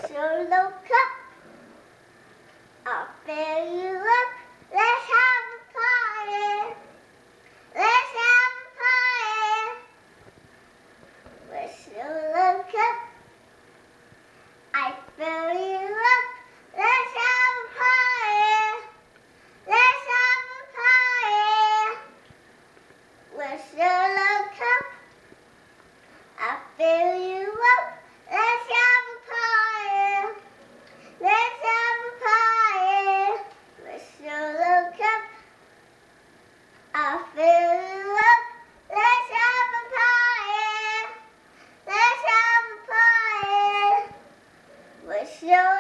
Solo cup. I'll fill you up. Let's have a party. Let's have a party. With Solo cup. I fill you up. Let's have a party. Let's have a party. With Solo cup. I fill you up. Let's have a party. Let's have a party. With Solo cup. I fill you up. Let's have a party. Let's have a party. With Solo